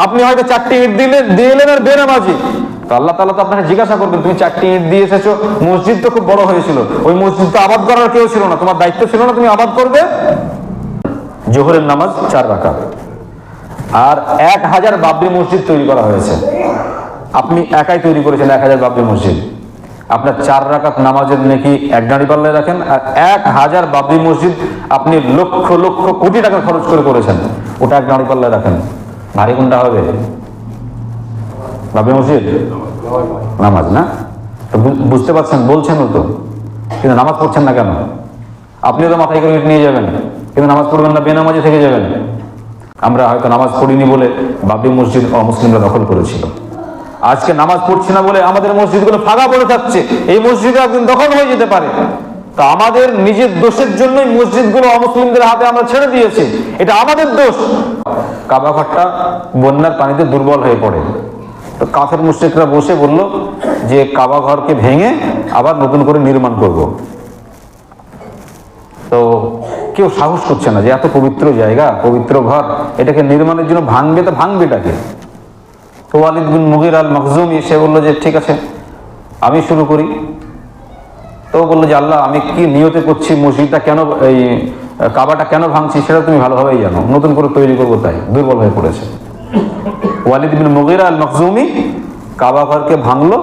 আপনি হয়তো 4টি ইট দিয়ে এলেন আর বেনামাজি, তো আল্লাহ তাআলা তো আপনাকে জিজ্ঞাসা করবেন তুমি 4টি ইট দিয়ে এসেছো, মসজিদ তো খুব বড় হয়েছিল, ওই মসজিদ তো আবাদ করার কেউ ছিল না, তোমার দায়িত্ব ছিল না তুমি আবাদ করবে? জোহরের নামাজ 4 রাকাত, আর 1000 বাবরি মসজিদ তৈরি করা হয়েছে। আপনি একাই তৈরি করেছেন 1000 বাবরি মসজিদ, আপনার 4 রাকাত নামাজের নেকি এক দাঁড়িপাল্লায় রাখেন, আর 1000 বাবরি মসজিদ আপনি লক্ষ লক্ষ কোটি টাকা খরচ করে করেছেন, ওটা এক দাঁড়িপাল্লায় রাখেন, ভারী কোনটা হবে? বাবরি মসজিদ নামাজ না? তো বুঝতে পারছেন, বলছেনও তো, কিন্তু নামাজ পড়ছেন না কেন? আপনিও তো মাথায় করে নিয়ে যাবেন, কিন্তু নামাজ পড়বেন না, বেনামাজি থেকে যাবেন। আমরা হয়তো নামাজ পড়িনি বলে বাবরি মসজিদ অমুসলিমরা দখল করেছিল, আজকে নামাজ পড়ছি না বলে আমাদের মসজিদগুলো ফাঁকা পড়ে থাকছে, এই মসজিদে একদিন দখল হয়ে যেতে পারে। তা আমাদের নিজের দোষের জন্যই মসজিদগুলো অমুসলিমদের হাতে আমরা ছেড়ে দিয়েছি, এটা আমাদের দোষ। কাবা ঘরটা বন্যার পানিতে দুর্বল হয়ে পড়ে, তো কাফের মুশরিকরা বসে বলল যে কাবা ঘরকে ভেঙে আবার নতুন করে নির্মাণ করব। তো কেউ সাহস করছে না যে এত পবিত্র জায়গা, পবিত্র ঘর, এটাকে নির্মাণের জন্য ভাঙবে, তো ভাঙবেটাকে? তো ওয়ালিদ বিন মুগীরা আল মাখজুমি সে বললো যে ঠিক আছে আমি শুরু করি। তো বললো যে আল্লাহ আমি কি নিয়তে করছি, মসজিদটা কেন, এই কাবাটা কেন ভাঙছি সেটা তুমি ভালোভাবেই জানো, নতুন করে তৈরি করবো তাই দুর্বল হয়ে পড়েছে। ওয়ালিদ বিন মুগীরা আল মাখজুমি কাবা ঘরকে ভাঙলো,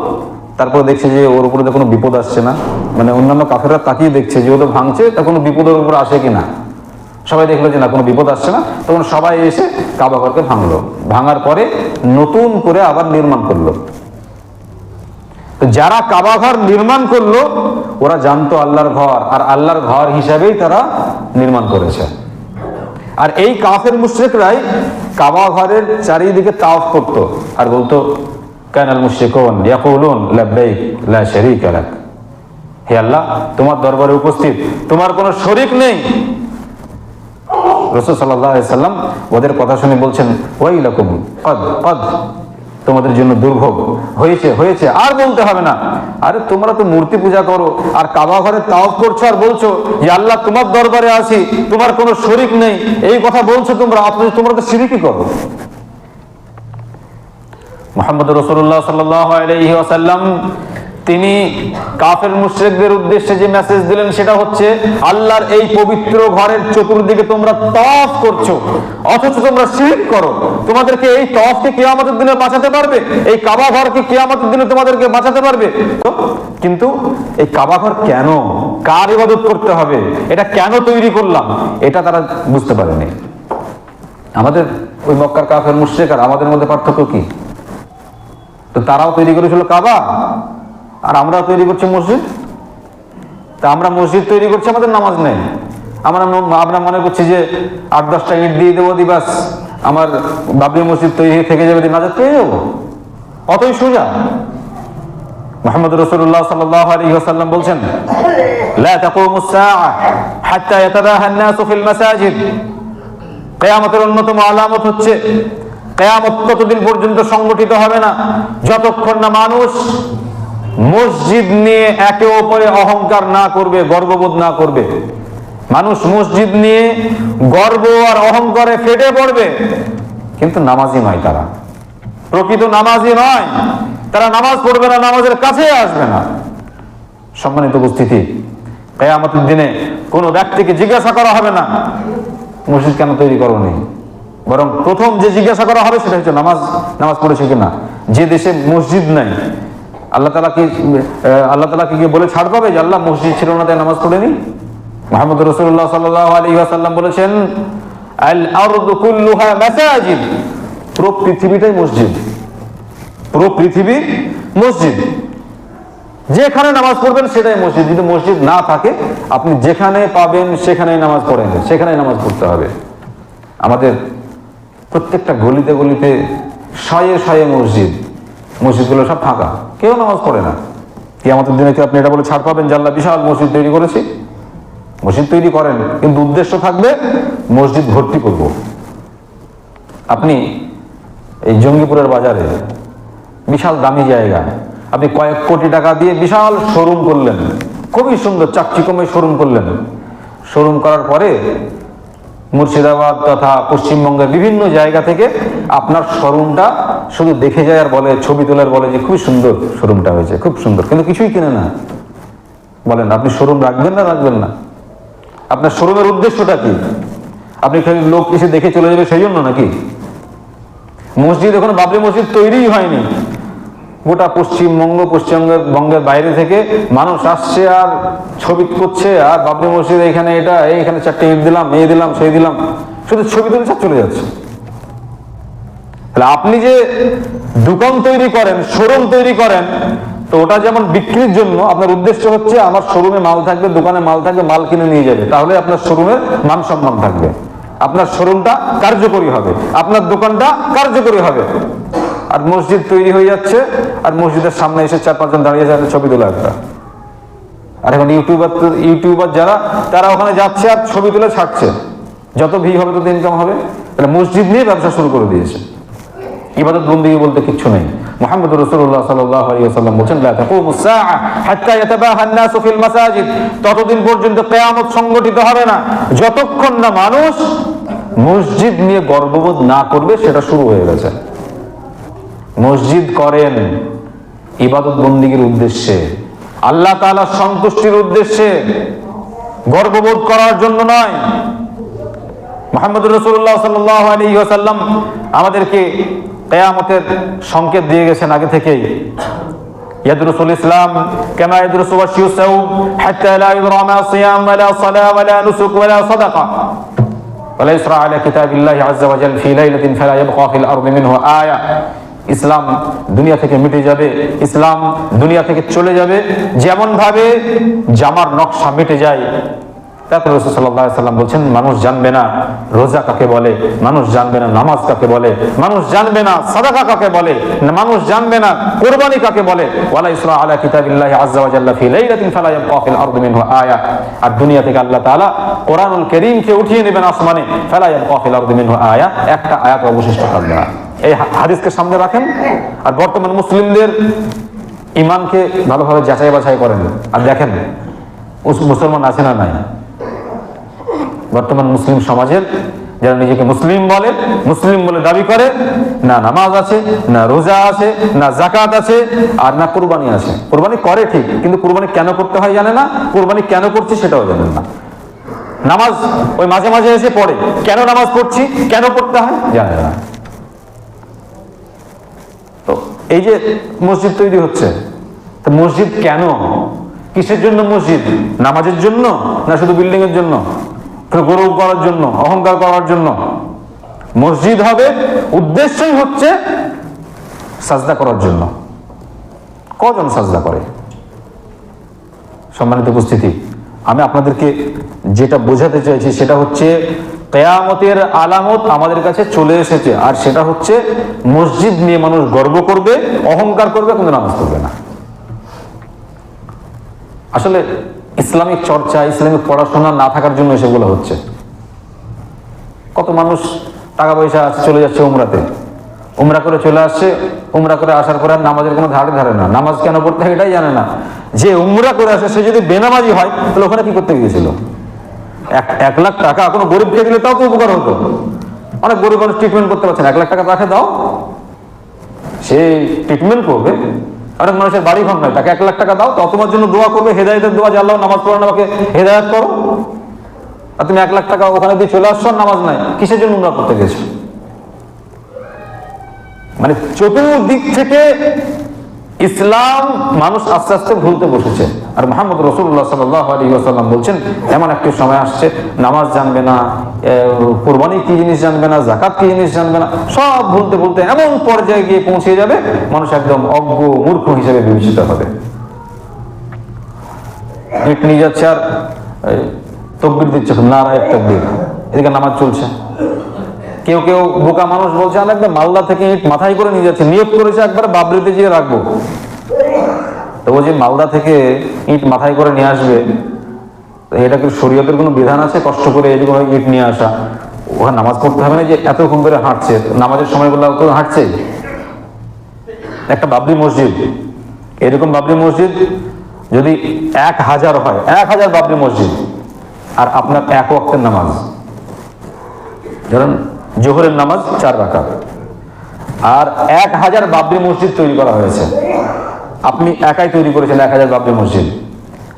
তারপর দেখছে যে ওর উপরে তো কোনো বিপদ আসছে না, মানে অন্যান্য কাফেররা তাকিয়ে দেখছে যে ও তো ভাঙছে, তা কোনো বিপদের উপর আসে কিনা। সবাই দেখলো যে না কোনো বিপদ আসছে না, তখন সবাই এসে কাবা ঘরকে ভাঙলো, ভাঙার পরে নতুন করে আবার নির্মাণ করলো। তো যারা কাবা ঘর নির্মাণ করলো ওরা জানতো আল্লাহর ঘর, আর আল্লাহর ঘর হিসাবেই তারা নির্মাণ করেছে। আর এই কাফের মুশরিকরাই কাবা ঘরের চারিদিকে তাওয়াফ করতো আর বলতো কানাল মুশরিকুন ইয়াকুলুন লাব্বাইক লা শারীকা লাক, হে আল্লাহ তোমার দরবারে উপস্থিত, তোমার কোনো শরীক নেই। রাসূল সাল্লাল্লাহু আলাইহি সাল্লাম ওদের কথা শুনে বলছেন ওয়াইলাকুম কদ কদ, তোমাদের জন্য দুর্ভোগ হয়েছে হয়েছে, আর বলতে হবে না। আরে তোমরা তো মূর্তি পূজা করো আর কাবা ঘরে তাওয়াফ করছো আর বলছো যে আল্লাহ তোমার দরবারে আছি, তোমার কোনো শরীক নেই, এই কথা বলছো তোমরা, তোমরা তো শিরকি করো। মুহাম্মদ রাসূলুল্লাহ সাল্লাল্লাহু আলাইহি ওয়াসাল্লাম তিনি কাফের মুশরিকদের উদ্দেশ্যে যে মেসেজ দিলেন সেটা হচ্ছে আল্লাহর এই পবিত্র ঘরের চতুর্দিকে তোমরা তাওয়াফ করছো অথচ তোমরা শিরক করো, তোমাদেরকে এই তাওয়াফকে কিয়ামতের দিনে বাঁচাতে পারবে? এই কাবা ঘরকে কিয়ামতের দিনে তোমাদেরকে বাঁচাতে পারবে? কিন্তু এই কাবা ঘর কেন, কার ইবাদত করতে হবে, এটা কেন তৈরি করলাম, এটা তারা বুঝতে পারেনি। আমাদের ওই মক্কার কাফের মুশরিক আর আমাদের মধ্যে পার্থক্য কি? তো তারাও তৈরি করেছিল কাবা আর আমরাও তৈরি করছি মসজিদ। তা আমরা মসজিদ তৈরি করছি, আমাদের নামাজ নেই, আমরা মনে করছি যে 8-10টা ইট দিয়ে দেবো দিবাস আমার বাবরি মসজিদ তৈরি থেকে যাবে, নাজাত পেয়ে যাবো, অতই সোজা। মুহাম্মদ রাসূলুল্লাহ সাল্লাল্লাহু আলাইহি ওয়াসাল্লাম বলছেন লা তাকুমুস সাআ হাত্তা ইয়াতাবাহা আন-নাসু ফিল মাসাজিদ, কিয়ামতের অন্যতম আলামত হচ্ছে কিয়ামত ততদিন পর্যন্ত সংগঠিত হবে না যতক্ষণ না মানুষ মসজিদ নিয়ে একে অপরে অহংকার না করবে, গর্ববোধ না করবে। মানুষ মসজিদ নিয়ে গর্ব আর অহংকারে ফেটে পড়বে, কিন্তু নামাজি নয়, তারা প্রকৃত নামাজি নয়, তারা নামাজ পড়বে না, নামাজের কাছে আসবে না। সম্মানিত উপস্থিতি, কিয়ামতের দিনে কোনো ব্যক্তিকে জিজ্ঞাসা করা হবে না মসজিদ কেন তৈরি করোনি, বরং প্রথম যে জিজ্ঞাসা করা হবে সেটা হচ্ছে নামাজ পড়েছে কিনা। যে দেশে মসজিদ নাই আল্লাহ তাআলা কি বলে ছাড় পাবে যে আল্লাহ মসজিদ ছিল না তাই নামাজ পড়েনি? মুহাম্মদ রাসূলুল্লাহ সাল্লাল্লাহু আলাইহি ওয়াসাল্লাম বলেছেন আল আরদু কুল্লুহা মাসাজিদ, পুরো পৃথিবীটাই মসজিদ, পুরো পৃথিবী মসজিদ, যেখানে নামাজ পড়বেন সেটাই মসজিদ। যদি মসজিদ না থাকে আপনি যেখানে পাবেন সেখানেই নামাজ পড়েন, সেখানেই নামাজ পড়তে হবে। আমাদের প্রত্যেকটা গলিতে গলিতে শয়ে শয়ে মসজিদ, মসজিদগুলো সব ফাঁকা, কেউ নামাজ পড়ে না। কিয়ামতের দিনে কি আপনি এটা বলে ছাড় পাবেন যে আল্লাহ বিশাল মসজিদ তৈরি করেছি? মসজিদ তৈরি করেন, কিন্তু উদ্দেশ্য থাকবে মসজিদ ভর্তি করব। আপনি এই জঙ্গিপুরের বাজারে বিশাল দামি জায়গা, আপনি কয়েক কোটি টাকা দিয়ে বিশাল শোরুম করলেন, খুবই সুন্দর চাকচিকময় শোরুম করলেন। শোরুম করার পরে মুর্শিদাবাদ তথা পশ্চিমবঙ্গের বিভিন্ন জায়গা থেকে আপনার শোরুমটা শুধু দেখে যায় আর বলে, ছবি তোলার বলে যে খুব সুন্দর শোরুমটা হয়েছে, খুব সুন্দর, কিন্তু কিছুই কেনে না। বলেন আপনি শোরুম রাখবেন না রাখবেন না? আপনার শোরুমের উদ্দেশ্যটা কি? আপনি খালি লোক এসে দেখে চলে যাবে সেই জন্য নাকি? মসজিদ এখন বাবরি মসজিদ তৈরিই হয়নি, গোটা পশ্চিমবঙ্গের বাইরে থেকে মানুষ আসছে আর ছবি করছে, আর বাবরি মসজিদ এখানে এটা, এইখানে 4টে ইট দিলাম, এই দিলাম, সেই দিলাম, শুধু ছবি তুলছে চলে যাচ্ছে। তাহলে আপনি যে দোকান তৈরি করেন, শোরুম তৈরি করেন, তো ওটা যেমন বিক্রির জন্য, আপনার উদ্দেশ্য হচ্ছে আমার শোরুমে মাল থাকবে, দোকানে মাল থাকবে, মাল কিনে নিয়ে যাবে, তাহলে আপনার শোরুমের মান সম্মান থাকবে, আপনার শোরুমটা কার্যকরী হবে, আপনার দোকানটা কার্যকরী হবে। আর মসজিদ তৈরি হয়ে যাচ্ছে আর মসজিদের সামনে এসে 4-5 জন দাঁড়িয়ে যাচ্ছে ছবি তোলা একটা। আর এখন ইউটিউবার যারা, তারা ওখানে যাচ্ছে আর ছবি তুলে ছাড়ছে, যত ভিউ হবে তত ইনকাম হবে। তাহলে মসজিদ নিয়ে ব্যবসা শুরু করে দিয়েছে। ইবাদত বন্দেগী বলতে কিচ্ছু নেই। মুহাম্মদ রাসূলুল্লাহ সাল্লাল্লাহু আলাইহি ওয়াসাল্লাম বলেন, লা তাকুমুস সাআ হাত্তা ইয়াতাবাহা আন-নাসু ফিল মাসাজিদ, ততদিন পর্যন্ত কিয়ামত সংগঠিত হবে না যতক্ষণ না মানুষ মসজিদ নিয়ে গর্ববোধ না করবে। সেটা শুরু হয়ে গেছে। মসজিদ করেন ইবাদত বন্দেগীর উদ্দেশ্যে, আল্লাহ তাআলার সন্তুষ্টির উদ্দেশ্যে, গর্ববোধ করার জন্য নয়। মুহাম্মদ রাসূলুল্লাহ সাল্লাল্লাহু আলাইহি ওয়াসাল্লাম আমাদেরকে কিয়ামতের সংকেত দিয়ে গেছেন আগে থেকেই। ইয়াদরুসুল ইসলাম কামা ইয়াদরুসু ওয়াশিউস সাওম হাত্তা লা ইউরামা সিয়াম ওয়ালা সালাহ ওয়ালা নুসুক ওয়ালা সাদাকা ওয়ালা ইসরা আলা কিতাবিল্লাহি আযজা ওয়া জাল ফি লাইলাতিন ফালা ইয়াবকা ফিল আরদি মিনহু আয়া। ইসলাম দুনিয়া থেকে মিটে যাবে, ইসলাম দুনিয়া থেকে চলে যাবে যেমন ভাবে জামার নকশা মিটে যায়। তারপর রাসূল সাল্লাল্লাহু আলাইহি ওয়াসাল্লাম বলছেন, মানুষ জানবে না রোজা কাকে বলে, মানুষ জানবে না নামাজ কাকে বলে, মানুষ জানবে না সাদাকা কাকে বলে, মানুষ জানবে না কুরবানি কাকে বলে। ওয়ালা ইসরা আলা কিতাবিল্লাহি আযজা ওয়া জাল্লা ফি লাইলাতিন ফালা ইয়াবকা ফিল আরদি মিনহু আয়া। আর দুনিয়া থেকে আল্লাহ তাআলা কোরআনুল কারীমকে উঠিয়ে নেবেন আসমানে, ফালা ইয়াবকা ফিল আরদি মিনহু আয়া, একটা আয়াত অবশিষ্ট থাকবে না। এই হাদিসকে সামনে রাখেন আর বর্তমান মুসলিমদের ঈমানকে ভালোভাবে যাচাই বাছাই করেন আর দেখেন মুসলমান আছে না নাই। বর্তমান মুসলিম সমাজের যারা নিজেকে মুসলিম বলে দাবি করে, না নামাজ আছে, না রোজা আছে, না যাকাত আছে, আর না কুরবানি আছে। কুরবানি করে ঠিক, কিন্তু কুরবানি কেন করতে হয় জানে না, কুরবানি কেন করছি সেটাও জানেন না। নামাজ ওই মাঝে মাঝে এসে পড়ে, কেন নামাজ পড়ছি, কেন পড়তে হয় জানে না। তো এই যে মসজিদ তৈরি হচ্ছে, তো মসজিদ কেন, কিসের জন্য মসজিদ? নামাজের জন্য না শুধু বিল্ডিং এর জন্য, গৌরব করার জন্য, অহংকার করার জন্য? মসজিদ হবে উদ্দেশ্যই হচ্ছে সাজদা করার জন্য। কজন সাজদা করে? সম্মানিত উপস্থিতি, আমি আপনাদেরকে যেটা বোঝাতে চাইছি সেটা হচ্ছে কিয়ামতের আলামত আমাদের কাছে চলে এসেছে, আর সেটা হচ্ছে মসজিদ নিয়ে মানুষ গর্ব করবে, অহংকার করবে, কিন্তু নামাজ পড়বে না। আসলে ইসলামিক চর্চা, ইসলামিক পড়াশোনা না থাকার জন্য সেগুলো হচ্ছে। কত মানুষ টাকা পয়সা আছে, চলে যাচ্ছে উমরাতে, উমরা করে চলে আসছে, উমরা করে আসার পরে নামাজের কোনো ধারে না, নামাজ কেন পড়তে হয় এটাই জানে না। যে উমরা করে আসে সে যদি বেনামাজি হয় তাহলে ওখানে কি করতে গিয়েছিল? 1 লাখ টাকা কোনো গরিবকে দিলে তাও তো উপকার হতো। অনেক গরিব মানুষ ট্রিটমেন্ট করতে পারছে না, 1 লাখ টাকা তাকে দাও, সে ট্রিটমেন্ট করবে। অনেক মানুষের বাড়ি ঘর নয়, তাকে 1 লাখ টাকা দাও, তো তোমার জন্য দোয়া করবে, হেদায়েতের দোয়া, যে আল্লাহ নামাজ পড়ানো আমাকে হেদায়েত করো। আর তুমি 1 লাখ টাকা ওখানে দিয়ে চলে আসছো, নামাজ নাই, কিসের জন্য উমরা করতে গেছো? মানে চতুর্দিক থেকে ইসলাম মানুষ আস্তে আস্তে ভুলতে বসেছে। আর মুহাম্মদ রাসূলুল্লাহ সাল্লাল্লাহু আলাইহি ওয়াসাল্লাম বলছেন, এমন একটা সময় আসছে নামাজ জানবে না, কুরবানি কি জিনিস জানবে না, যাকাত কি জিনিস জানবে না, সব ভুলতে ভুলতে এমন পর্যায়ে গিয়ে পৌঁছে যাবে মানুষ একদম অজ্ঞ মূর্খ হিসেবে বিবেচিত হবে। ইট নিয়ে যাচ্ছে আর তাকবীর দিচ্ছে, নারায়ে তাকবীর, এদিকে নামাজ চলছে। কেউ কেউ বোকা মানুষ বলছে, আমি একদম মালদা থেকে ইট মাথায় করে নিয়ে যাচ্ছে, নিয়োগ করেছে একবার বাবরিতে গিয়ে রাখবো। তো ও যে মালদা থেকে ইট মাথায় করে নিয়ে আসবে, এটা কি শরীয়তের কোনো বিধান আছে? কষ্ট করে এরকম ইট নিয়ে আসা, ওখানে নামাজ পড়তে হবে না যে এতক্ষণ করে হাঁটছে, নামাজের সময়গুলো তো হাঁটছে। একটা বাবরি মসজিদ, এরকম বাবরি মসজিদ যদি 1000 হয়, 1000 বাবরি মসজিদ, আর আপনার 1 ওয়াক্তের নামাজ, ধরুন জোহরের নামাজ 4 রাকাত, আর 1000 বাবরি মসজিদ তৈরি করা হয়েছে, আপনি একাই তৈরি করেছেন 1000 বাবরি মসজিদ,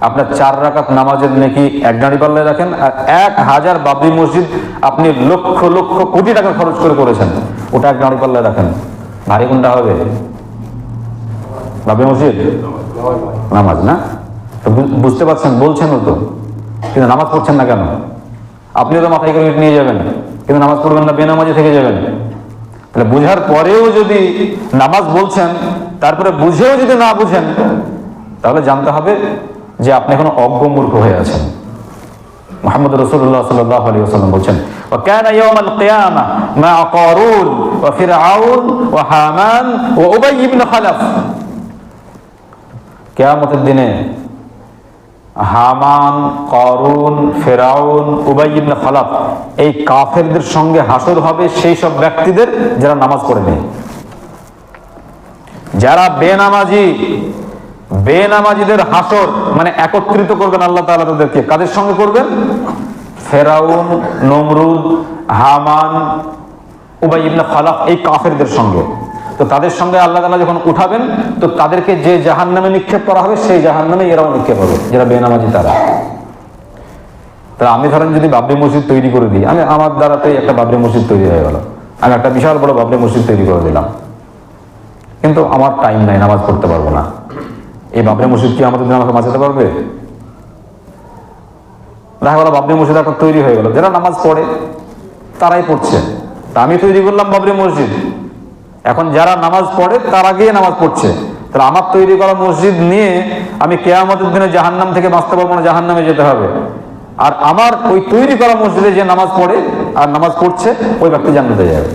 আপনার 4 রাকাত নামাজের নেকি এক দাঁড়িপাল্লায় রাখেন, আর 1000 বাবরি মসজিদ আপনি লক্ষ লক্ষ কোটি টাকা খরচ করে করেছেন, ওটা এক দাঁড়িপাল্লায় রাখেন, ভারী কোনটা হবে? বাবরি মসজিদ নামাজ না? তো বুঝতে পারছেন, বলছেনও তো, কিন্তু নামাজ পড়ছেন না কেন? আপনিও তো মাথায় করে নিয়ে যাবেন, কিন্তু নামাজ পড়বেন না, বেনামাজি থেকে যাবেন। তাহলে বুঝার পরেও যদি নামাজ বলছেন, তারপরে বুঝেও যদি না বুঝেন, তাহলে জানতে হবে যে আপনি এখনো অজ্ঞ মূর্খ হয়ে আছেন। মুহাম্মদ রাসূলুল্লাহ সাল্লাল্লাহু আলাইহি ওয়াসাল্লাম বলছেন, ওয়া কানা ইয়াওমাল কিয়ামা মা কারুন ওয়া ফিরআউন ওয়া হামান ওয়া উবাই ইবনে খালাফ। কিয়ামতের দিনে হামান, কারুন, ফিরআউন, উবাই ইবনে খালাফ এই কাফেরদের সঙ্গে হাসর হবে সেই সব ব্যক্তিদের যারা নামাজ পড়েনি, যারা বেনামাজিদের হাসর মানে একত্রিত করবেন আল্লাহ তাআলা তাদেরকে। কাদের সঙ্গে করবেন? ফিরআউন, নমরুদ, হামান, উবাই ইবনে খালাফ এই কাফেরদের সঙ্গে। তো তাদের সঙ্গে আল্লাহ তাআলা যখন উঠাবেন, তো তাদেরকে যে জাহান্নামে নিক্ষেপ করা হবে সেই জাহান্নামে এরাও নিক্ষেপ হবে, যারা বেনামাজি তারা। আমি ধরেন যদি বাবরি মসজিদ তৈরি করে দিই, আমি আমার দ্বারাতেই একটা বাবরি মসজিদ তৈরি হয়ে গেল, আমি একটা বিশাল বড় বাবরি মসজিদ তৈরি করে দিলাম, কিন্তু আমার টাইম নাই, নামাজ পড়তে পারবো না। এই বাবরি মসজিদ কি আমাদের দিন আমাকে বাঁচাতে পারবে? দেখা গেল বাবরি মসজিদ একটা তৈরি হয়ে গেল, যারা নামাজ পড়ে তারাই পড়ছে, তা আমি তৈরি করলাম বাবরি মসজিদ, এখন যারা নামাজ পড়ে তারা গিয়ে নামাজ পড়ছে, তাহলে আমার তৈরি করা মসজিদ নিয়ে আমি কিয়ামতের দিনে জাহান্নাম থেকে বাঁচতে পারবো না, জাহান্নামে যেতে হবে। আর আমার ওই তৈরি করা মসজিদে যে নামাজ পড়ে আর নামাজ পড়ছে ওই ব্যক্তি জান্নাতে যাবে।